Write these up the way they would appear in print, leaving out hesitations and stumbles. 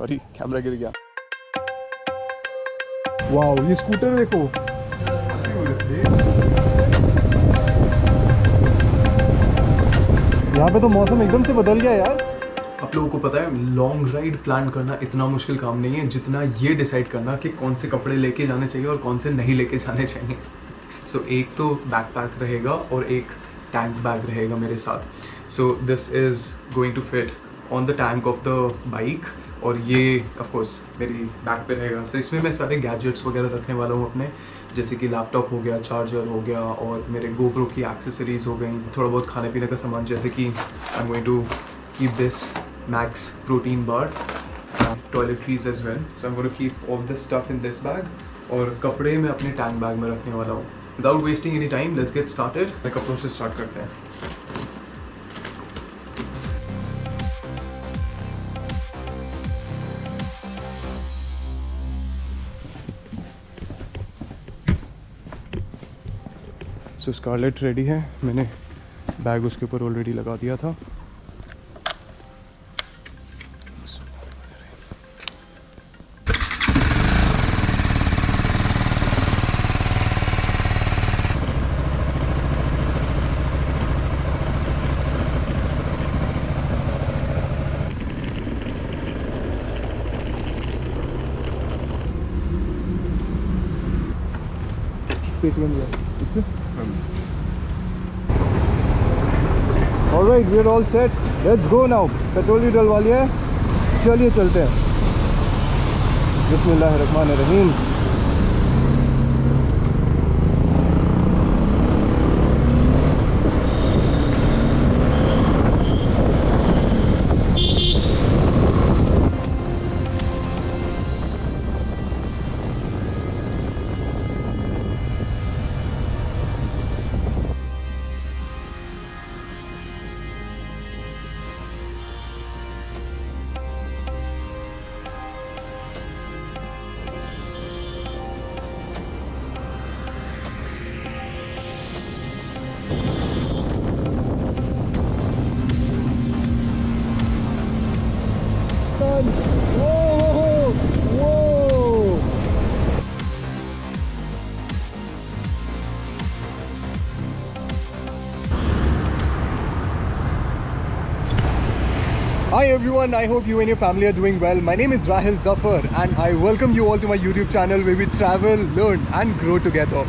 Sorry camera गिर गया। Wow ये स्कूटर देखो, यहाँ पे तो मौसम एकदम से बदल गया यार। आप लोगों को पता है लॉन्ग राइड प्लान करना इतना मुश्किल काम नहीं है जितना ये डिसाइड करना कि कौन से कपड़े लेके जाने चाहिए और कौन से नहीं लेके जाने चाहिए। सो एक तो बैकपैक रहेगा और एक टैंक बैग रहेगा मेरे साथ। So this is going to fit on the tank of the bike और ये ऑफ कोर्स मेरी बैग पे रहेगा। सो इसमें मैं सारे गैजेट्स वगैरह रखने वाला हूँ अपने, जैसे कि लैपटॉप हो गया, चार्जर हो गया और मेरे गोप्रो की एक्सेसरीज हो गई, थोड़ा बहुत खाने पीने का सामान, जैसे कि I am going to keep this Max protein bar, toiletries as well. So I am going to keep all this stuff in this bag और कपड़े मैं अपने टैंक बैग में रखने वाला हूँ। Without wasting any time let's get started. कपड़ों से स्टार्ट करते हैं। सो स्कारलेट रेडी है, मैंने बैग उसके ऊपर ऑलरेडी लगा दिया था। Alright, we are all set. Let's go now. Petrol भी डलवा लिया है, चलिए चलते हैं। बिस्मिल्लाहिर्रहमानिर्रहीम। Hi everyone, I hope you and your family are doing well. My name is Rahil Zafar and I welcome you all to my YouTube channel where we travel, learn and grow together.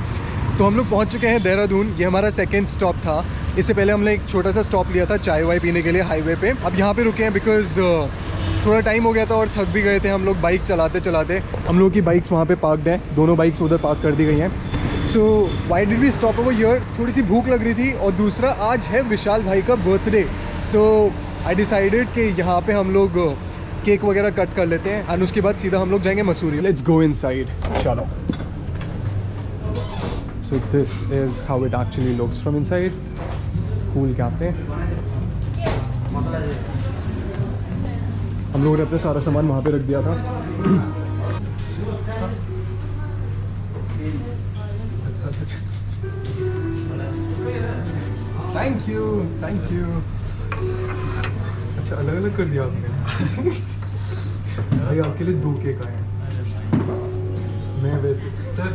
तो हम लोग पहुंच चुके हैं देहरादून। ये हमारा second stop था। इससे पहले हमने एक छोटा सा स्टॉप लिया था चाय वाय पीने के लिए हाईवे पे। अब यहाँ पे रुके हैं बिकॉज थोड़ा टाइम हो गया था और थक भी गए थे हम लोग बाइक चलाते चलाते। हम लोग की बाइक्स वहाँ पे पार्कड हैं, दोनों बाइक्स उधर पार्क कर दी गई हैं। So why did we stop over here? थोड़ी सी भूख लग रही थी और दूसरा आज है विशाल भाई का बर्थडे। सो आई डिसाइडेड कि यहाँ पे हम लोग केक वगैरह कट कर लेते हैं एंड उसके बाद सीधा हम लोग जाएंगे मसूरी। लेट्स गो इनसाइड, चलो। सो this is how it actually looks from inside. Cool cafe. हम लोगों ने अपना सारा सामान वहाँ पे रख दिया था। Thank you, thank you. अच्छा अलग अलग कर दिया आपने। भाई आपके लिए 2 केक आए हैं। मैं वैसे sir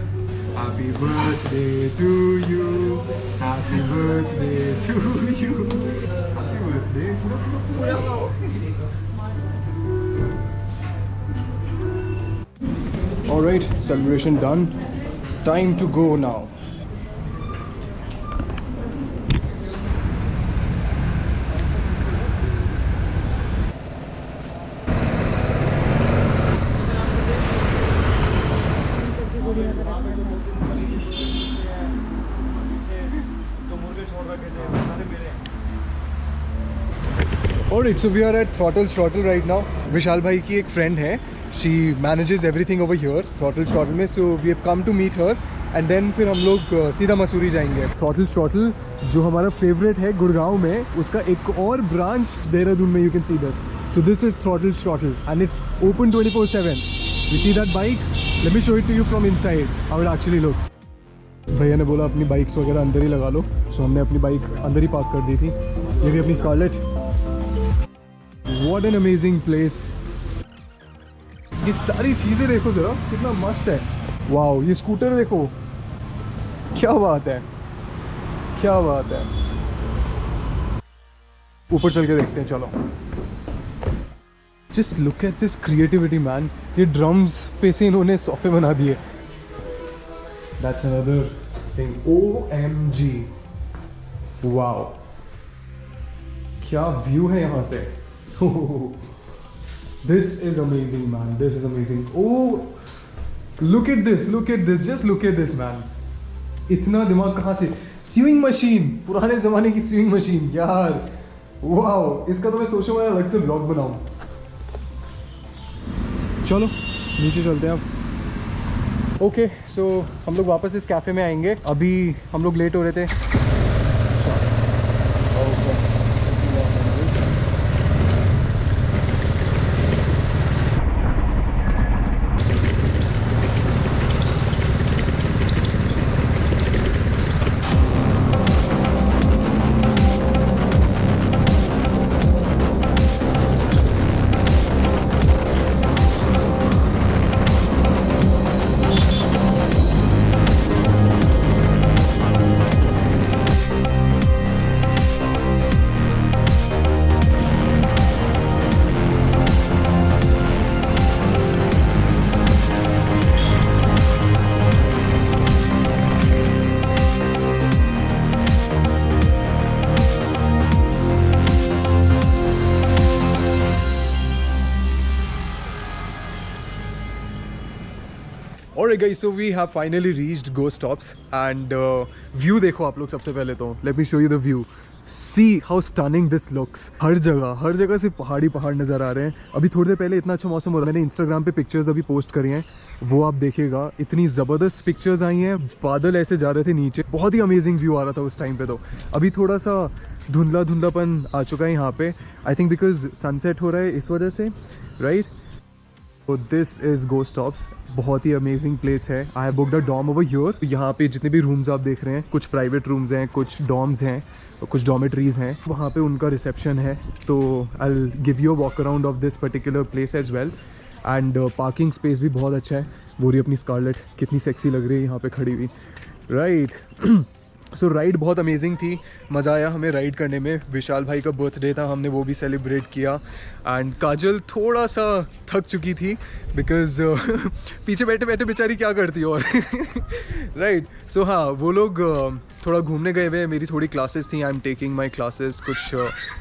happy birthday to you, happy birthday to you, happy birthday. Alright, celebration done, time to go now. Alright, so we are at Throttle Throttle right now. Vishal भाई की एक फ्रेंड है, she manages everything over here Throttle Throttle में, so we have come to meet her and then फिर हम लोग सीधा मसूरी जाएंगे। Throttle Throttle जो हमारा फेवरेट है गुड़गांव में, उसका एक और ब्रांच देहरादून में, you can see this. So this is Throttle Throttle and it's open 24/7. You see that bike? Let me show it to you from inside how it actually looks. भैया ने बोला अपनी बाइक्स वगैरह अंदर ही लगा लो, so हमने अपनी बाइक अंदर ही पार्क कर दी थी। ये भी अपनी Scarlett. What an amazing place. ये सारी चीज़ें देखो ज़रा, कितना मस्त है। वाओ, ये स्कूटर देखो, क्या बात है, क्या बात है। ऊपर चल के देखते हैं, चलो। Just look at this creativity man. ये ड्रम्स पे से इन्होंने सोफे बना दिए। That's another thing. OMG, wow, क्या व्यू है यहाँ से। This is amazing man, this is amazing. Oh, look at this, look at this, just look at this man. इतना दिमाग कहाँ से। स्विंग मशीन, पुराने जमाने की स्विंग मशीन यार, वाओ। इसका तो मैं सोचूंगा अलग से ब्लॉग बनाऊं। चलो नीचे चलते हैं अब। ओके, सो हम लोग वापस इस कैफ़े में आएंगे। अभी हम लोग लेट हो रहे थे। Alright guys, so we have finally reached Ghost Stops and view देखो आप लोग सबसे पहले तो। Let me show you the view. See how stunning this looks. हर जगह से पहाड़ी पहाड़ नज़र आ रहे हैं। अभी थोड़ी देर पहले इतना अच्छा मौसम हो रहा है। मैंने इंस्टाग्राम पे पिक्चर्स अभी पोस्ट करी हैं, वो आप देखिएगा। इतनी ज़बरदस्त पिक्चर्स आई हैं। बादल ऐसे जा रहे थे नीचे, बहुत ही अमेजिंग व्यू आ रहा था उस टाइम पे। तो अभी थोड़ा सा धुंधलापन आ चुका है यहाँ पे। आई थिंक बिकॉज सनसेट हो रहा है इस वजह से, राइट। तो दिस इज़ Ghost Stops, बहुत ही अमेजिंग प्लेस है। I have booked a dorm over here. यहाँ पे जितने भी रूम्स आप देख रहे हैं, कुछ प्राइवेट रूम्स हैं, कुछ डॉर्म्स हैं, कुछ डॉर्मेटरीज हैं। वहाँ पे उनका रिसेप्शन है। तो I will give you a walk around of this particular place as well. And parking space भी बहुत अच्छा है। वो रही अपनी स्कारलेट, कितनी सेक्सी लग रही है यहाँ पे खड़ी हुई, राइट। सो राइड बहुत अमेजिंग थी, मज़ा आया हमें राइड करने में। विशाल भाई का बर्थडे था, हमने वो भी सेलिब्रेट किया। एंड काजल थोड़ा सा थक चुकी थी बिकॉज पीछे बैठे बैठे बेचारी क्या करती और राइट। सो हाँ, वो लोग थोड़ा घूमने गए हुए। मेरी थोड़ी क्लासेस थी, I am taking my classes, कुछ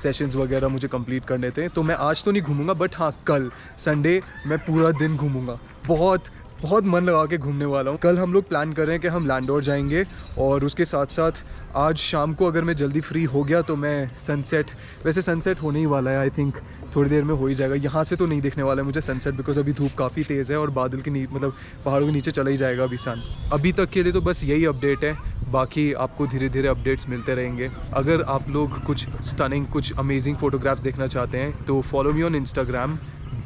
सेशंस वगैरह मुझे कंप्लीट करने थे। तो मैं आज तो नहीं घूमूंगा, बट हाँ कल संडे मैं पूरा दिन घूमूंगा। बहुत मन लगा के घूमने वाला हूँ। कल हम लोग प्लान कर रहे हैं कि हम लैंडोर जाएंगे, और उसके साथ साथ आज शाम को अगर मैं जल्दी फ्री हो गया तो मैं सनसेट, वैसे सनसेट होने ही वाला है, आई थिंक थोड़ी देर में हो ही जाएगा। यहाँ से तो नहीं देखने वाला है मुझे सनसेट, बिकॉज अभी धूप काफ़ी तेज़ है और बादल के मतलब पहाड़ों के नीचे चला ही जाएगा अभी सन। अभी तक के लिए तो बस यही अपडेट है, बाकी आपको धीरे धीरे अपडेट्स मिलते रहेंगे। अगर आप लोग कुछ स्टनिंग, कुछ अमेजिंग फोटोग्राफ्स देखना चाहते हैं तो फॉलो मी ऑन इंस्टाग्राम।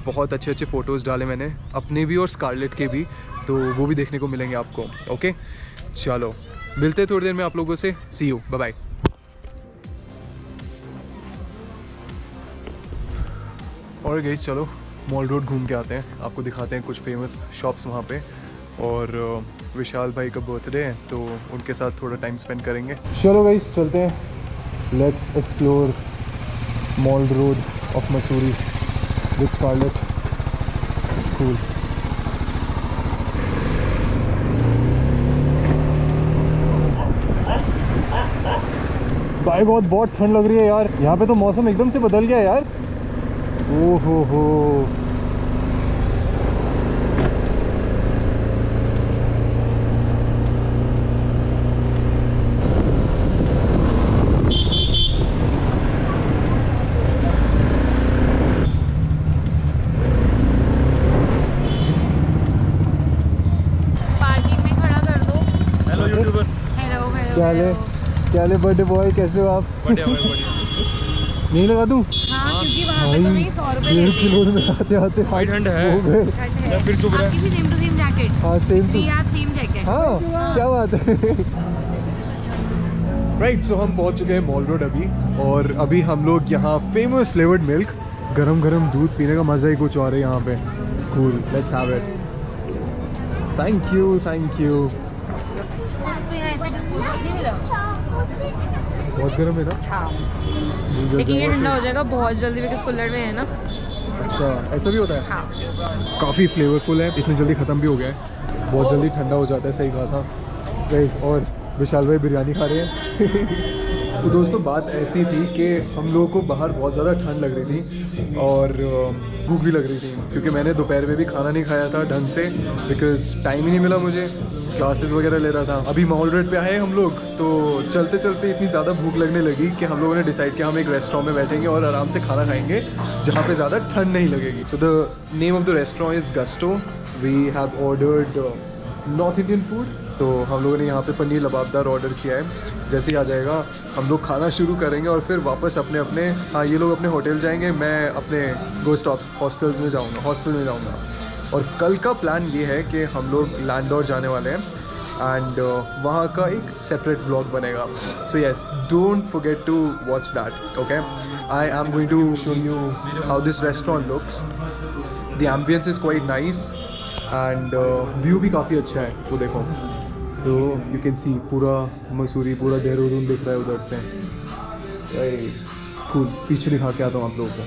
बहुत अच्छे फ़ोटोज़ डाले मैंने अपने भी और स्कारलेट के भी, तो वो भी देखने को मिलेंगे आपको। ओके, चलो मिलते हैं थोड़ी देर में आप लोगों से। सी यू, बाय बाय। और गाइस चलो मॉल रोड घूम के आते हैं, आपको दिखाते हैं कुछ फेमस शॉप्स वहाँ पे। और विशाल भाई का बर्थडे है तो उनके साथ थोड़ा टाइम स्पेंड करेंगे। चलो गाइस चलते हैं, let's explore mall road of Mussoorie with Scarlett. Cool. भाई बहुत ठंड लग रही है यार। यहाँ पे तो मौसम एकदम से बदल गया यार। ओहो हो, क्या ले बर्थडे बॉय, कैसे हो आप? बढ़िया नहीं लगा दूं? हाँ, क्योंकि वहाँ पे तुम्हें 100 रुपए किलो में आते आते भाई ठंड है। फिर चुप रहे। आपकी भी सेम टू सेम जैकेट। हाँ same we have same jacket. हाँ क्या बात है। राइट, सो हम पहुँच चुके हैं मॉल रोड अभी, और अभी हम लोग यहाँ फेमस फ्लेवर्ड मिल्क, गरम दूध पीने का मज़ा ही कुछ और है यहाँ पे। Cool, let's have it. Thank you, thank you. उसको यहाँ ऐसे डिस्पोजल नहीं मिला। बहुत गर्म है ना? हाँ, जल लेकिन ये जाएगा ठंडा फिर। हो जाएगा बहुत जल्दी बिकॉज कूलर में है ना। अच्छा, ऐसा भी होता है? हाँ, काफ़ी फ्लेवरफुल है, इतनी जल्दी ख़त्म भी हो गया है, बहुत जल्दी ठंडा हो जाता है, सही कहा था। राइट, और विशाल भाई बिरयानी खा रहे हैं। तो दोस्तों बात ऐसी थी कि हम लोगों को बाहर बहुत ज़्यादा ठंड लग रही थी और भूख भी लग रही थी, क्योंकि मैंने दोपहर में भी खाना नहीं खाया था ढंग से, बिकॉज़ टाइम ही नहीं मिला मुझे, क्लासेस वगैरह ले रहा था। अभी मॉल रोड पे आए हम लोग, तो चलते चलते इतनी ज़्यादा भूख लगने लगी कि हम लोगों ने डिसाइड किया हम एक रेस्टोरेंट में बैठेंगे और आराम से खाना खाएंगे जहाँ पे ज़्यादा ठंड नहीं लगेगी। So the name of the restaurant is Gusto. We have ordered north Indian food, तो हम लोगों ने यहाँ पे पनीर लबाबदार ऑर्डर किया है। जैसे ही आ जाएगा हम लोग खाना शुरू करेंगे और फिर वापस अपने अपने, हाँ ये लोग अपने होटल जाएंगे, मैं अपने गोस्ट हॉस्टल में जाऊँगा। और कल का प्लान ये है कि हम लोग लैंडोर जाने वाले हैं एंड वहाँ का एक सेपरेट ब्लॉग बनेगा। So yes, don't forget to watch that, okay. I am going to show you how this restaurant looks. The ambience is quite nice and view भी काफ़ी अच्छा है, वो देखो। सो यू कैन सी पूरा मसूरी, पूरा देहरादून दिख रहा है उधर से। कूल, पीछे दिखा के आता हूँ आप लोगों को।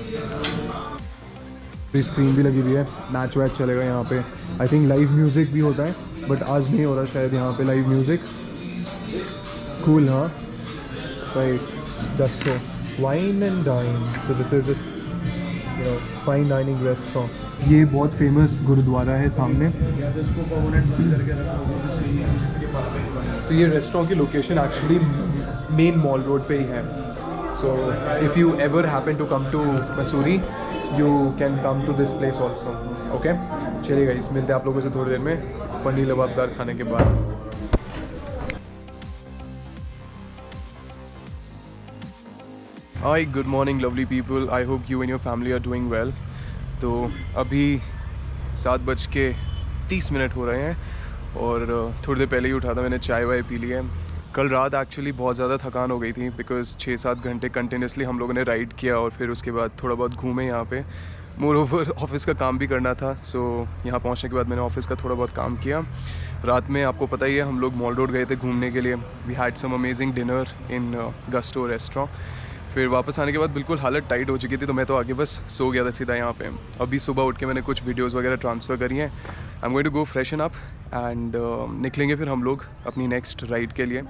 स्क्रीन भी लगी हुई है, मैच वैच चलेगा यहाँ पे। आई थिंक लाइव म्यूज़िक भी होता है, बट आज नहीं हो रहा शायद यहाँ पे लाइव म्यूज़िक। कूल, हाँ। Right, Gusto wine and dine. So this is fine dining restaurant. ये बहुत फेमस गुरुद्वारा है सामने। तो ये रेस्टोरेंट की location actually main Mall Road पे ही है। So if you ever happen to come to Mussoorie, you can come to this place also, okay. चलिए गाइस, मिलते हैं आप लोगों से थोड़ी देर में पनीर लबाबदार खाने के बाद। Hi, good morning lovely people, I hope you and your family are doing well. तो अभी 7:30 हो रहे हैं और थोड़ी देर पहले ही उठा था, मैंने चाय वाय पी ली है। कल रात एक्चुअली बहुत ज़्यादा थकान हो गई थी, बिकॉज़ 6-7 घंटे कंटिन्यूसली हम लोगों ने राइड किया और फिर उसके बाद थोड़ा बहुत घूमे यहाँ पे। मोर ओवर ऑफिस का काम भी करना था, सो यहाँ पहुँचने के बाद मैंने ऑफिस का थोड़ा बहुत काम किया। रात में आपको पता ही है हम लोग मॉल रोड गए थे घूमने के लिए। We had some amazing dinner in Gusto restaurant. फिर वापस आने के बाद बिल्कुल हालत टाइट हो चुकी थी, तो मैं तो आगे बस सो गया था सीधा यहाँ पे। अभी सुबह उठ के मैंने कुछ वीडियोस वगैरह ट्रांसफ़र करी हैं। I am going to go freshen up and निकलेंगे फिर हम लोग अपनी नेक्स्ट राइड के लिए।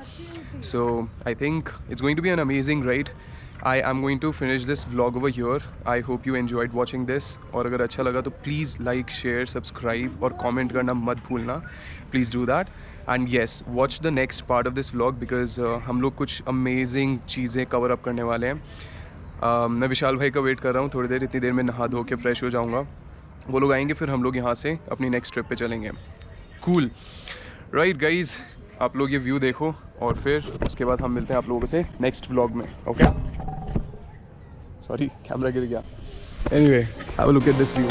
So I think it's going to be an amazing ride. I am going to finish this vlog over here. I hope you enjoyed watching this, और अगर अच्छा लगा तो प्लीज़ लाइक, शेयर, सब्सक्राइब और comment करना मत भूलना। Please do that. And yes, watch the next part of this vlog, because हम लोग कुछ अमेजिंग चीज़ें कवर अप करने वाले हैं। मैं विशाल भाई का वेट कर रहा हूँ थोड़ी देर, इतनी देर में नहा धो के फ्रेश हो जाऊँगा। वो लोग आएंगे, फिर हम लोग यहाँ से अपनी नेक्स्ट ट्रिप पे चलेंगे। कूल, राइट गाइज, आप लोग ये व्यू देखो और फिर उसके बाद हम मिलते हैं आप लोगों से नेक्स्ट व्लॉग में, ओके। सॉरी, कैमरा गिर गया। Anyway, have a look at this view.